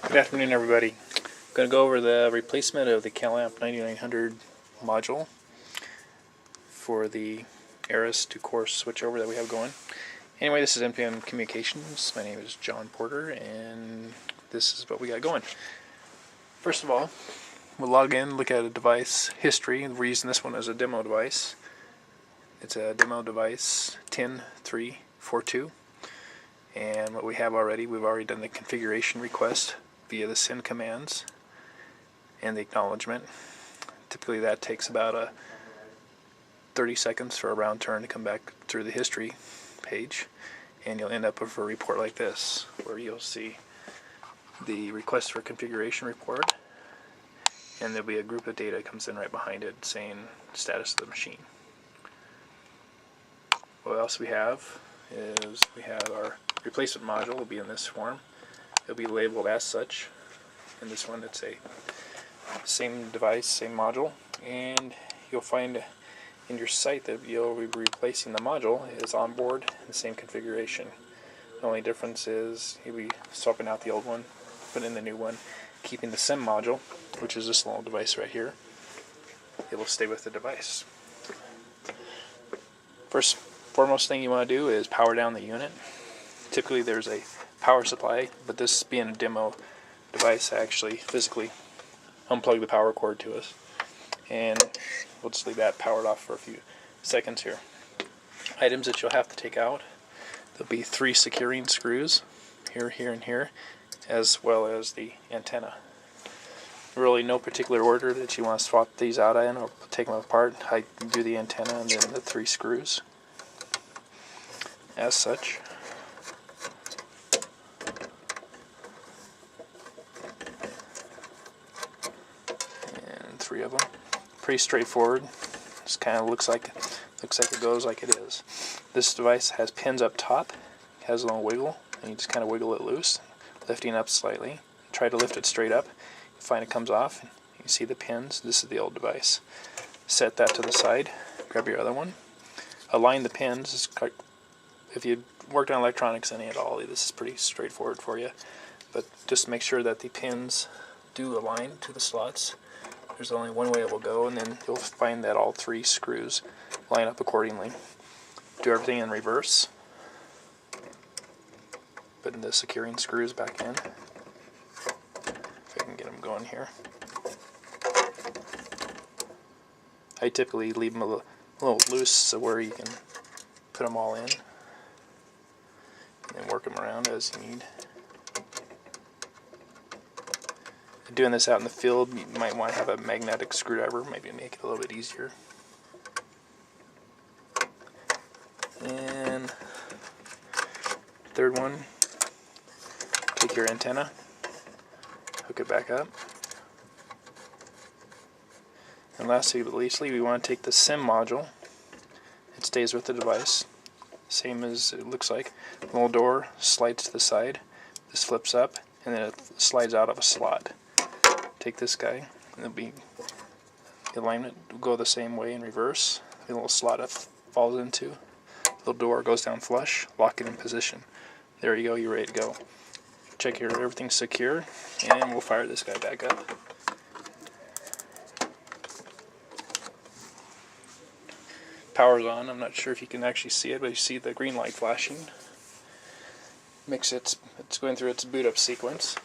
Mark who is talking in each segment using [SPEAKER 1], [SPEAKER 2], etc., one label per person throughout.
[SPEAKER 1] Good afternoon, everybody. I'm going to go over the replacement of the CalAmp 9900 module for the Aris to Course switchover that we have going. Anyway, this is NPM Communications. My name is John Porter, and this is what we got going. First of all, we'll log in, look at a device history. We're using this one as a demo device. It's a demo device 10342. And what we have already, we've already done the configuration request via the send commands and the acknowledgement. Typically that takes about 30 seconds for a round turn to come back through the history page, and you'll end up with a report like this where you'll see the request for configuration report, and there'll be a group of data that comes in right behind it saying status of the machine. What else we have is we have our replacement module will be in this form. It'll be labeled as such. In this one it's a same device, same module, and you'll find in your site that you'll be replacing the module is on board in the same configuration. The only difference is you'll be swapping out the old one, putting in the new one, keeping the SIM module, which is this little device right here. It will stay with the device. Foremost thing you want to do is power down the unit. Typically there's a power supply, but this being a demo device, I actually physically unplug the power cord to us, and we'll just leave that powered off for a few seconds here. Items that you'll have to take out: there'll be 3 securing screws here, here, and here, as well as the antenna. Really no particular order that you want to swap these out in or take them apart. I do the antenna and then the 3 screws as such. And 3 of them. Pretty straightforward. Just kind of looks like it goes like it is. This device has pins up top, has a little wiggle, and you just kind of wiggle it loose, lifting up slightly. Try to lift it straight up. You find it comes off. You see the pins. This is the old device. Set that to the side. Grab your other one. Align the pins. If you worked on electronics any at all, this is pretty straightforward for you. But just make sure that the pins do align to the slots. There's only one way it will go, and then you'll find that all 3 screws line up accordingly. Do everything in reverse. Putting the securing screws back in. If I can get them going here. I typically leave them a little loose so where you can put them all in and work them around as you need. Doing this out in the field, you might want to have a magnetic screwdriver, maybe make it a little bit easier. And third one, take your antenna, hook it back up. And lastly but leastly, we want to take the SIM module. It stays with the device, same as it looks like. The little door slides to the side, this flips up, and then it slides out of a slot. Take this guy, and it'll be the alignment will go the same way in reverse. The little slot it falls into, the little door goes down flush, lock it in position. There you go, you're ready to go. Check here, everything's secure, and we'll fire this guy back up. Power's on. I'm not sure if you can actually see it, but you see the green light flashing. It's going through its boot up sequence.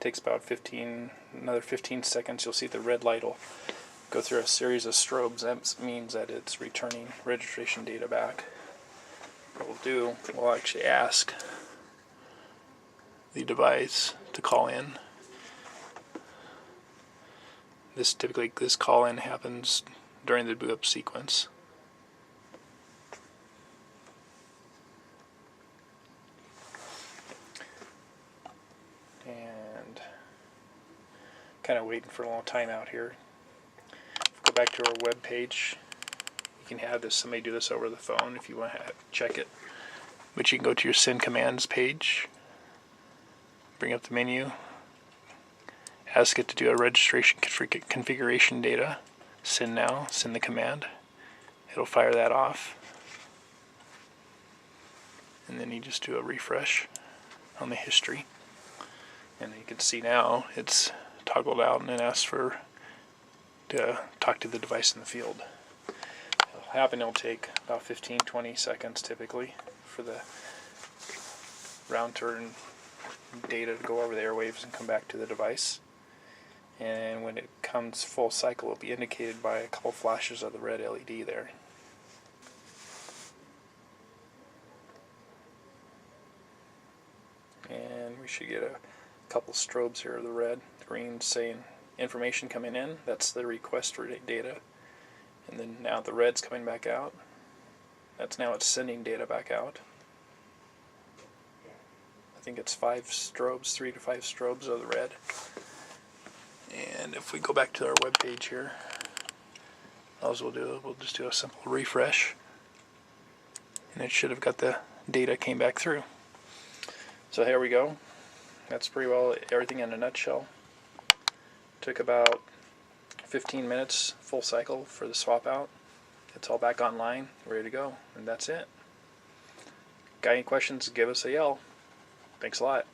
[SPEAKER 1] Takes about another 15 seconds. You'll see the red light will go through a series of strobes. That means that it's returning registration data back. What we'll do, we'll actually ask the device to call in. This call in happens during the boot up sequence. And kind of waiting for a long time out here. Go back to our web page. You can have somebody do this over the phone if you want to check it. But you can go to your send commands page, bring up the menu, ask it to do a registration configuration data, send now, send the command, it'll fire that off. And then you just do a refresh on the history. And you can see now it's toggled out and it asks to talk to the device in the field. It'll happen, it'll take about 15-20 seconds typically for the round turn data to go over the airwaves and come back to the device. And when it comes full cycle, it'll be indicated by a couple flashes of the red LED there. And we should get a couple strobes here of the red. The green saying information coming in, that's the request for data. And then now the red's coming back out. That's now it's sending data back out. I think it's 5 strobes, 3 to 5 strobes of the red. And if we go back to our web page here, all we'll do, we'll just do a simple refresh. And it should have got the data came back through. So here we go. That's pretty well everything in a nutshell. Took about 15 minutes full cycle for the swap out. It's all back online, ready to go, and that's it. Got any questions, give us a yell. Thanks a lot.